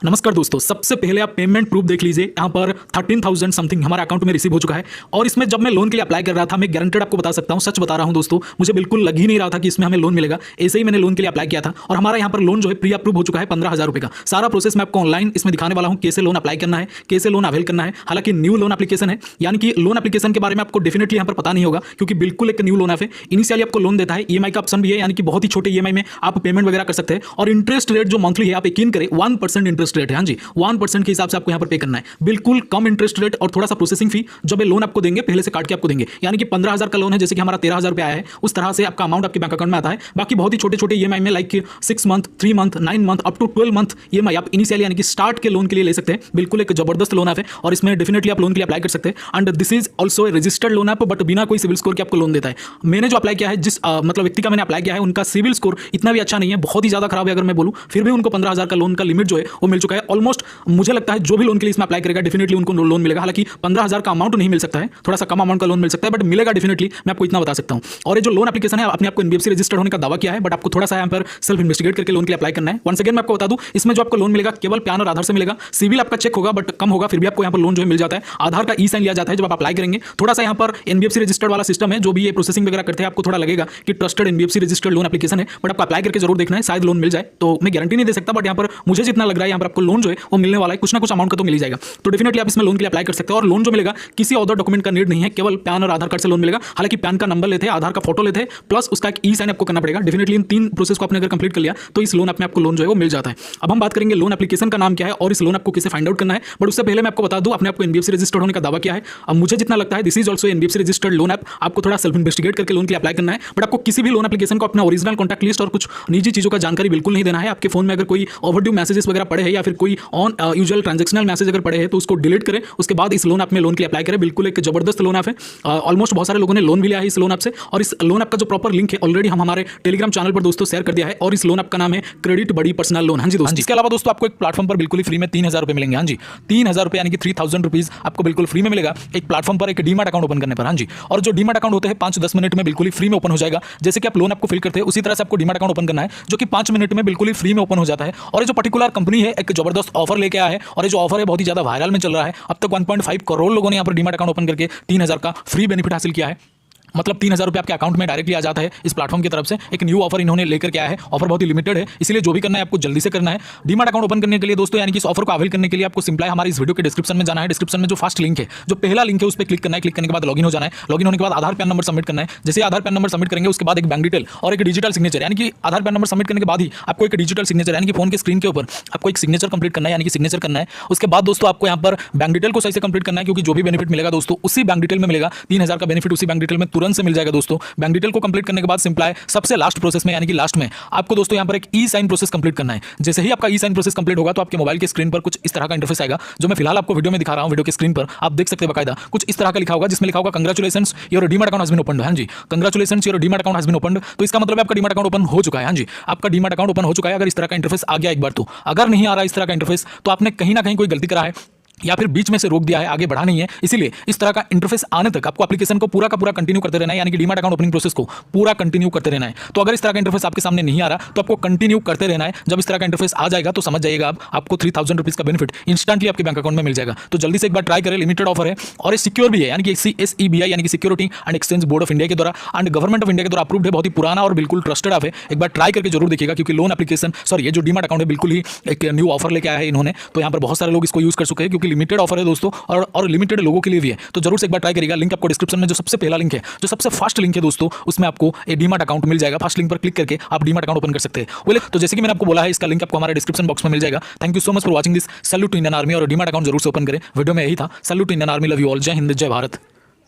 नमस्कार दोस्तों, सबसे पहले आप पेमेंट प्रूफ देख लीजिए। यहाँ पर 13,000 समथिंग हमारे अकाउंट में रिसीव हो चुका है। और इसमें जब मैं लोन के लिए अप्लाई कर रहा था, मैं गारंटेड आपको बता सकता हूँ, सच बता रहा हूँ दोस्तों, मुझे बिल्कुल लग ही नहीं रहा था कि इसमें हमें लोन मिलेगा। ऐसे ही मैंने लोन के लिए अप्लाई किया था और हमारा यहाँ पर लोन जो है प्री अप्रूव हो चुका है 15,000 रुपये का। सारा प्रोसेस मैं आपको ऑनलाइन इसमें दिखाने वाला हूँ, कैसे लोन अप्लाई करना है, कैसे लोन अवेल करना है। हालांकि न्यू लोन एप्लीकेशन है, यानी कि लोन एप्लीकेशन के बारे में आपको डेफिनेटली यहाँ पर पता नहीं होगा, क्योंकि बिल्कुल एक न्यू लोन है। इनिशियली आपको लोन देता है, ईएमआई का ऑप्शन भी है, यानी कि बहुत ही छोटे ईएमआई में आप पेमेंट वगैरह कर सकते हैं। और इंटरेस्ट रेट जो मंथली है, आप यकीन करें 1% इंटरेस्ट रेट है। हाँ जी, 1% के हिसाब से आपको यहाँ पर पे करना है। बिल्कुल कम इंटरेस्ट रेट और थोड़ा सा प्रोसेसिंग फी जब ये लोन आपको देंगे पहले से काट के आपको देंगे। यानी कि 15,000 का लोन है, जैसे कि हमारा 13,000 रुपये आया है, उस तरह से आपका अमाउंट आपके बैंक अकाउंट में आता है। बाकी बहुत ही छोटे छोटे ईएमआई में, like 6 month, 3 month, 9 month, up to 12 month EMI आप इनिशियली यानी कि स्टार्ट के लोन के लिए ले सकते हैं। बिल्कुल एक जबरदस्त लोन है और इसमें डेफिनेटली आप लोन के लिए अप्लाई कर सकते हैं। And this is also registered loan app, but बिना कोई सिविल स्कोर के आपको लोन देता है। मैंने जो अप्लाई किया है, जिस मतलब व्यक्ति का मैंने अप्लाई किया है, उनका सिविल स्कोर इतना भी अच्छा नहीं है, बहुत ही ज्यादा खराब है अगर मैं बोलूं। फिर भी उनको 15,000 का लोन का लिमिट जो है वो मिल चुका है। ऑलमोस्ट मुझे लगता है जो भी लोन के लिए इसमें अप्लाई करेगा डेफिनेटली उनको लोन मिलेगा। हालांकि 15,000 का अमाउंट नहीं मिल सकता है, थोड़ा सा कम अमाउंट का लोन मिल सकता है, बट मिलेगा डेफिनेटली, मैं आपको इतना बता सकता हूं। और ये जो लोन एप्लीकेशन है, अपने आपको एनबीएफसी रजिस्टर्ड होने का दावा किया है, बट आपको थोड़ा सा यहाँ पर सेल्फ इन्वेस्टिगेट करके लोन के लिए अप्लाई करना है। वंस अगेन मैं आपको बता दूं, इसमें जो आपको लोन मिलेगा केवल पैन और आधार से मिलेगा। सिविल आपका चेक होगा बट कम होगा, फिर भी आपको यहाँ पर लोन जो है मिल जाता है। आधार का ई साइन लिया जाता है जब आप अप्लाई करेंगे। थोड़ा सा यहाँ पर एनबीएफसी रजिस्टर्ड वाला सिस्टम है, जो भी ये प्रोसेसिंग वगैरह करते हैं, आपको थोड़ा लगेगा कि trusted NBFC registered loan application है, बट आपको अप्लाई करके जरूर देखना है, शायद लोन मिल जाए। तो मैं गारंटी नहीं दे सकता, बट यहाँ पर मुझे जितना लग रहा है यहाँ पर आपको लोन जो है वो मिलने वाला है, कुछ ना कुछ अमाउंट का तो मिल जाएगा। तो डेफिनेटली आप इसमें लोन के लिए अप्लाई कर सकते हैं। और लोन जो मिलेगा किसी और डॉक्यूमेंट का नीड नहीं है, केवल पैन और आधार कार्ड से लोन मिलेगा। हालांकि पैन का नंबर लेते हैं, आधार का फोटो लेते हैं, प्लस उसका एक ई साइन आपको करना पड़ेगा। डेफिनेटली इन 3 प्रोसेस को आपने अगर कंप्लीट कर लिया तो इस लोन ऐप में आपको लोन जो है वो मिल जाता है। अब हम बात करेंगे लोन एप्लीकेशन का नाम क्या है और इस लोन आपको कैसे फाइंड आउट करना है। बट उससे पहले मैं आपको बता दूं, अपने आपको एनबीएफसी रजिस्टर्ड होने का दावा किया है। अब मुझे जितना लगता है this is also NBFC registered loan app. आपको थोड़ा सेल्फ इन्वेस्टिगेट करके लोन के लिए अप्लाई करना है। बट आपको किसी भी लोन एप्लीकेशन को अपना ओरिजिनल कॉन्टैक्ट लिस्ट और कुछ निजी चीजों का जानकारी बिल्कुल नहीं देना है। आपके फोन में अगर कोई ओवरड्यू मैसेजेस वगैरह पड़े हैं या फिर कोई ऑन यूजुअल ट्रांजेक्शनल मैसेज अगर पड़े हैं तो उसको डिलीट करें। उसके बाद इस लोन ऐप में लोन के लिए अप्लाई करें। बिल्कुल एक जबरदस्त लोन ऐप है। ऑलमोस्ट बहुत सारे लोगों ने लोन भी लिया है इस लोन ऐप से। और इस लोन ऐप का जो प्रॉपर लिंक है ऑलरेडी हम हमारे टेलीग्राम चैनल पर दोस्तों शेयर कर दिया है। और इस लोन ऐप का नाम है क्रेडिट बड़ी पर्सनल लोन। हाँ जी दोस्तों, इसके अलावा दोस्तों आपको एक प्लेटफॉर्म पर बिल्कुल फ्री में 3,000 रुपये मिलेंगे। हाँ जी, 3,000 रुपये यानी कि 3,000 रुपीज आपको बिल्कुल फ्री में मिलेगा एक प्लेटफॉर्म पर, एक डीमैट अकाउंट ओपन करने पर। हाँ जी, और जो डीमैट अकाउंट होते हैं 5-10 मिनट में बिल्कुल ही फ्री में ओपन हो जाएगा। जैसे कि आप लोन आपको फिल करते हैं उसी तरह से आपको डीमैट अकाउंट ओपन करना है, जो कि 5 मिनट में बिल्कुल ही फ्री में ओपन हो जाता है। और ये जो पर्टिकुलर कंपनी है एक जबरदस्त ऑफर लेके आया है, और ये जो ऑफर है बहुत ही ज्यादा वायरल में चल रहा है। अब तक 1.5 करोड़ लोगों ने यहाँ पर डीमैट अकाउंट ओपन करके 3,000 का फ्री बेनिफिट हासिल किया है। मतलब 3,000 रुपये आपके अकाउंट में डायरेक्टली आ जाता है इस प्लेटफॉर्म की तरफ से। एक न्यू ऑफर इन्होंने लेकर के आया है। ऑफर बहुत ही लिमिटेड है, इसलिए जो भी करना है आपको जल्दी से करना है। डीमैट अकाउंट ओपन करने के लिए दोस्तों, यानी कि इस ऑफर को अवेल करने के लिए आपको सिंपल हमारे इस वीडियो के डिस्क्रिप्शन में जाना है। डिस्क्रिप्शन में जो फर्स्ट लिंक है, जो पहला लिंक है, उस पर क्लिक करना है। क्लिक करने के बाद लॉगिन हो जाना है। लॉगिन होने के बाद आधार पैन नंबर सबमिट करना है। जैसे आधार पैन नंबर सबमिट करेंगे उसके बाद एक बैंक डिटेल और एक डिजिटल सिग्नेचर, यानी कि आधार पैन नंबर सबमिट करने के बाद ही आपको एक डिजिटल सिग्नेचर यानी कि फोन के स्क्रीन के ऊपर आपको एक सिग्नेचर कंप्लीट करना है, यानी कि सिग्नेचर करना है। उसके बाद दोस्तों आपको यहाँ पर बैंक डिटेल को सही से कंप्लीट करना है, क्योंकि जो भी बेनिफिट मिलेगा दोस्तों उसी बैंक डिटेल में मिलेगा। 3,000 का बेनिफिट उसी बैंक डिटेल में तुरंत से मिल जाएगा दोस्तों। बैंक डिटेल को कंप्लीट करने के बाद सिंपल है सबसे लास्ट प्रोसेस में, यानी कि लास्ट में आपको दोस्तों यहां पर एक ई साइन प्रोसेस कंप्लीट करना है। जैसे ही आपका ई साइन प्रोसेस कंप्लीट होगा तो आपके मोबाइल के स्क्रीन पर कुछ इस तरह का इंटरफेस आएगा, जो मैं फिलहाल आपको वीडियो में दिखा रहा हूं। वीडियो के स्क्रीन पर आप देख सकते हैं बकायदा कुछ इस तरह का लिखा होगा, जिसमें लिखा होगा congratulations your demat account has been opened. हां जी, congratulations your demat account has been opened. तो इसका मतलब है आपका डीमैट अकाउंट ओपन हो चुका है। हां जी, आपका डीमैट अकाउंट ओपन हो चुका है। अगर इस तरह का इंटरफेस आ गया एक बार तो, अगर नहीं आ रहा इस तरह का इंटरफेस तो आपने कहीं ना कहीं कोई गलती करा है या फिर बीच में से रोक दिया है, आगे बढ़ा नहीं है। इसीलिए इस तरह का इंटरफेस आने तक आपको एप्लीकेशन को पूरा का पूरा कंटिन्यू करते रहना है, यानी कि डीमैट अकाउंट ओपनिंग प्रोसेस को पूरा कंटिन्यू करते रहना है। तो अगर इस तरह का इंटरफेस आपके सामने नहीं आ रहा तो आपको कंटिन्यू करते रहना है। जब इस तरह का इंटरफेस आ जाएगा तो समझ जाइएगा आपको 3,000 रुपीज का बेनिफिट इंस्टेंटली आपके बैंक अकाउंट में मिल जाएगा। तो जल्दी से एक बार ट्राई करें, लिमिटेड ऑफर है और ये सिक्योर भी है, यानी कि SEBI यानी कि security and exchange board of India के द्वारा एंड गवर्नमेंट ऑफ इंडिया के द्वारा अप्रूव्ड है। बहुत ही पुराना और बिल्कुल ट्रस्टेड ऐप है। एक बार ट्राई करके जरूर देखिएगा, क्योंकि लोन एप्लीकेशन ये जो डीमैट अकाउंट है बिल्कुल ही एक न्यू ऑफर लेके आया है इन्होंने। तो यहाँ पर बहुत सारे लोग इसको यूज कर चुके हैं, क्योंकि लिमिटेड ऑफर है दोस्तों और लिमिटेड लोगों के लिए भी है। तो जरूर से एक बार ट्राई करिएगा। लिंक आपको डिस्क्रिप्शन में जो सबसे पहला लिंक है, जो सबसे फर्स्ट लिंक है दोस्तों, उसमें आपको एक डीमैट अकाउंट मिल जाएगा। फर्स्ट लिंक पर क्लिक करके आप डीमैट अकाउंट ओपन कर सकते हैं। तो जैसे कि मैंने आपको बोला है, इसका लिंक आपको हमारे डिस्क्रिप्शन बॉक्स में मिल जाएगा। Thank you so much for watching this. Salute to Indian army. और डीमैट अकाउंट जरूर से ओपन करें। वीडियो में यही था। Salute to Indian army. Love you all. जय हिंद, जय भारत।